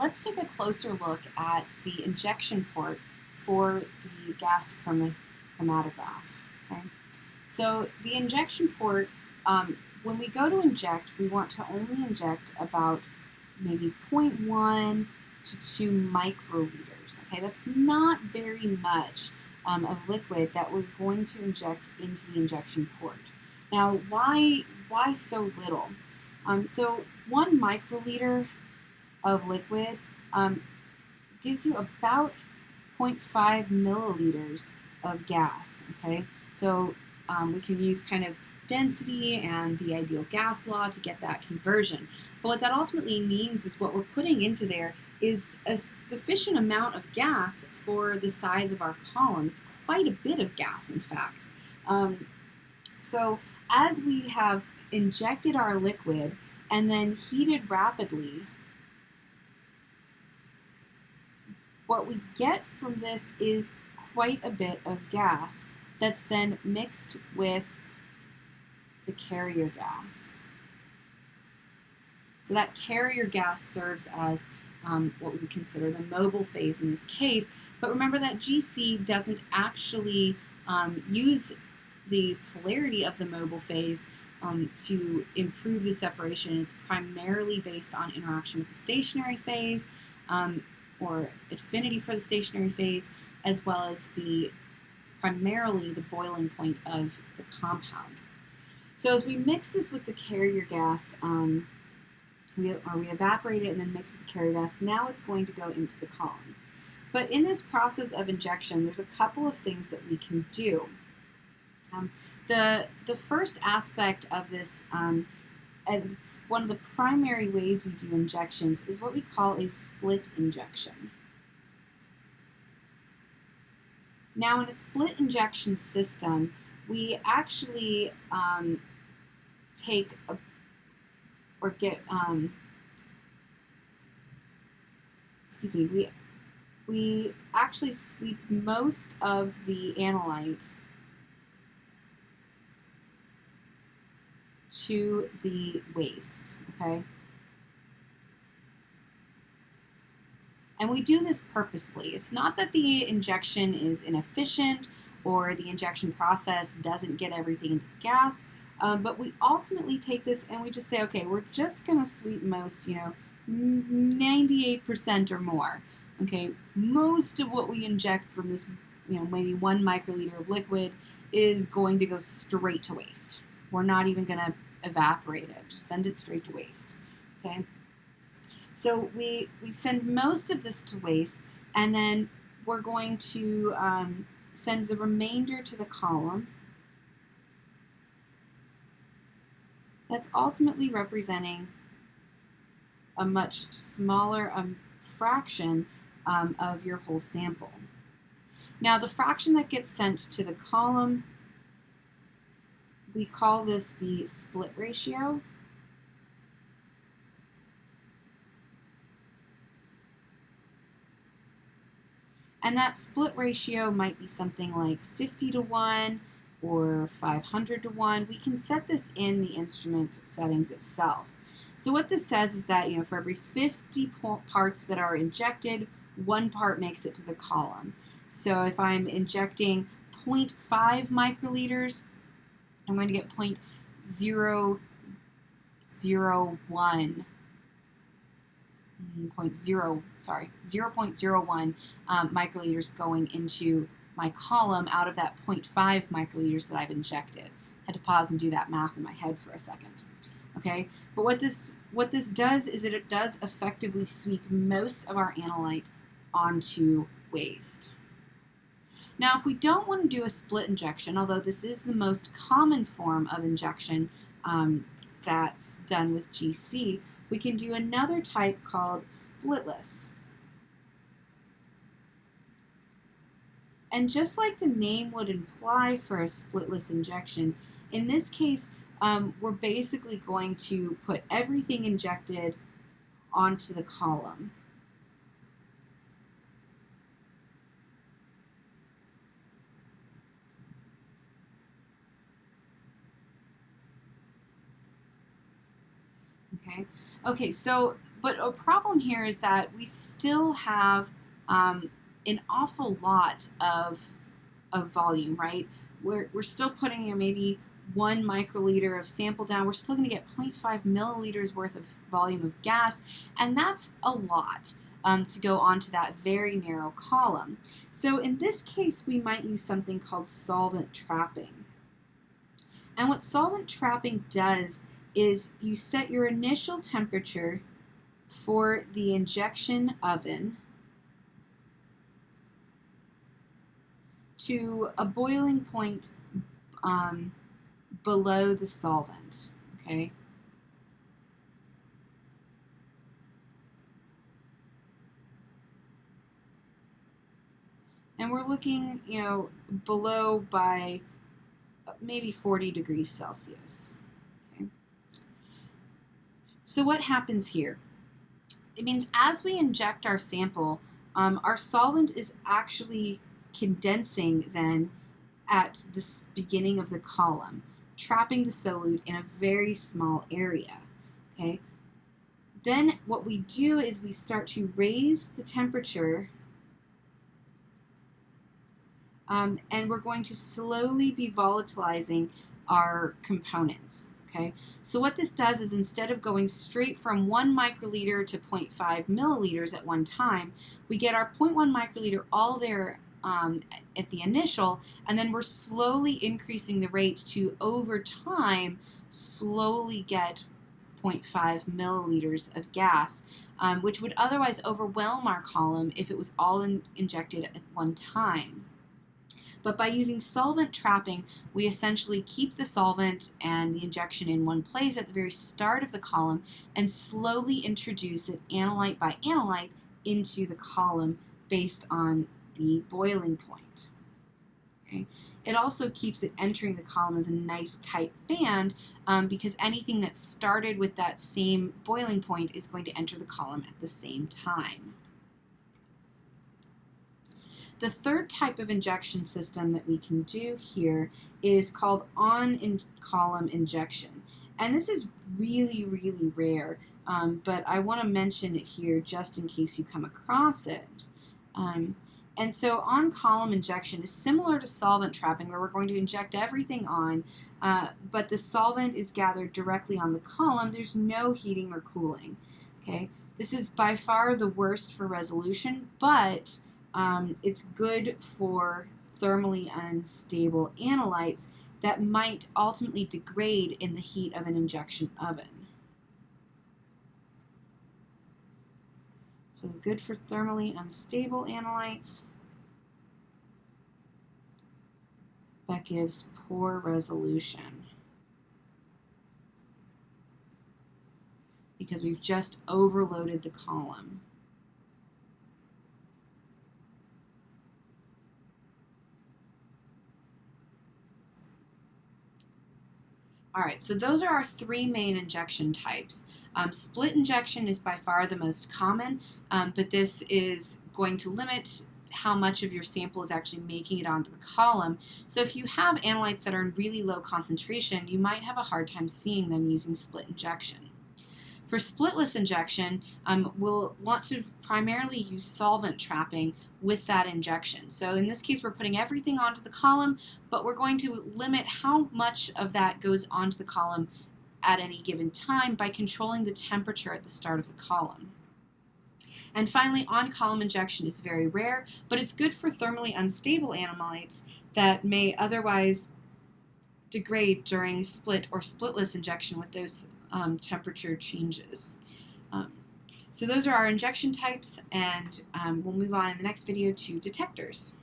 let's take a closer look at the injection port for the gas chromatograph. Okay? So the injection port, when we go to inject, we want to only inject about maybe zero point 0.1 to 2 microliters. Okay, that's not very much of liquid that we're going to inject into the injection port. Now, why so little? So 1 microliter of liquid gives you about zero point 0.5 milliliters of gas. Okay, so we can use kind of density and the ideal gas law to get that conversion. But what that ultimately means is what we're putting into there is a sufficient amount of gas for the size of our column. It's quite a bit of gas, in fact. So as we have injected our liquid and then heated rapidly, what we get from this is quite a bit of gas that's then mixed with the carrier gas. So that carrier gas serves as what we would consider the mobile phase in this case. But remember that GC doesn't actually use the polarity of the mobile phase to improve the separation. It's primarily based on interaction with the stationary phase or affinity for the stationary phase, as well as primarily the boiling point of the compound. So as we mix this with the carrier gas, we evaporate it and then mix with the carrier gas, now it's going to go into the column. But in this process of injection, there's a couple of things that we can do. The first aspect of this, and one of the primary ways we do injections, is what we call a split injection. Now, in a split injection system, we actually we actually sweep most of the analyte to the waste, okay? And we do this purposefully. It's not that the injection is inefficient or the injection process doesn't get everything into the gas, but we ultimately take this and we just say, okay, we're just going to sweep most, 98% or more. Okay, most of what we inject from this, maybe 1 microliter of liquid is going to go straight to waste. We're not even going to evaporate it, just send it straight to waste. Okay. So we send most of this to waste, and then we're going to send the remainder to the column. That's ultimately representing a much smaller fraction of your whole sample. Now, the fraction that gets sent to the column, we call this the split ratio. And that split ratio might be something like 50 to 1 or 500 to 1. We can set this in the instrument settings itself. So what this says is that, for every 50 parts that are injected, 1 part makes it to the column. So if I'm injecting 0.5 microliters, I'm going to get 0.001 0.01 microliters going into my column out of that 0.5 microliters that I've injected. Had to pause and do that math in my head for a second. Okay, but what this does is that it does effectively sweep most of our analyte onto waste. Now, if we don't want to do a split injection, although this is the most common form of injection that's done with GC, we can do another type called splitless. And just like the name would imply for a splitless injection, in this case, we're basically going to put everything injected onto the column. Okay, so But a problem here is that we still have an awful lot of volume, right? We're still putting maybe 1 microliter of sample down. We're still going to get 0.5 milliliters worth of volume of gas, and that's a lot to go onto that very narrow column. So in this case, we might use something called solvent trapping. And what solvent trapping does is you set your initial temperature for the injection oven to a boiling point below the solvent, okay? And we're looking, below by maybe 40 degrees Celsius, okay? So what happens here? It means as we inject our sample, our solvent is actually condensing then at the beginning of the column, trapping the solute in a very small area, okay? Then what we do is we start to raise the temperature, and we're going to slowly be volatilizing our components, okay? So what this does is instead of going straight from 1 microliter to 0.5 milliliters at one time, we get our 0.1 microliter all there at the initial, and then we're slowly increasing the rate to, over time, slowly get 0.5 milliliters of gas, which would otherwise overwhelm our column if it was all injected at one time. But by using solvent trapping, we essentially keep the solvent and the injection in one place at the very start of the column and slowly introduce it analyte by analyte into the column based on the boiling point. Okay. It also keeps it entering the column as a nice tight band because anything that started with that same boiling point is going to enter the column at the same time. The third type of injection system that we can do here is called on-column injection. And this is really, really rare, but I want to mention it here just in case you come across it. And so on-column injection is similar to solvent trapping, where we're going to inject everything on, but the solvent is gathered directly on the column. There's no heating or cooling. Okay, this is by far the worst for resolution, but it's good for thermally unstable analytes that might ultimately degrade in the heat of an injection oven. So good for thermally unstable analytes, but gives poor resolution because we've just overloaded the column. All right, so those are our 3 main injection types. Split injection is by far the most common, but this is going to limit how much of your sample is actually making it onto the column. So if you have analytes that are in really low concentration, you might have a hard time seeing them using split injection. For splitless injection, we'll want to primarily use solvent trapping with that injection. So in this case, we're putting everything onto the column, but we're going to limit how much of that goes onto the column at any given time by controlling the temperature at the start of the column. And finally, on-column injection is very rare, but it's good for thermally unstable analytes that may otherwise degrade during split or splitless injection with those temperature changes. So those are our injection types, and we'll move on in the next video to detectors.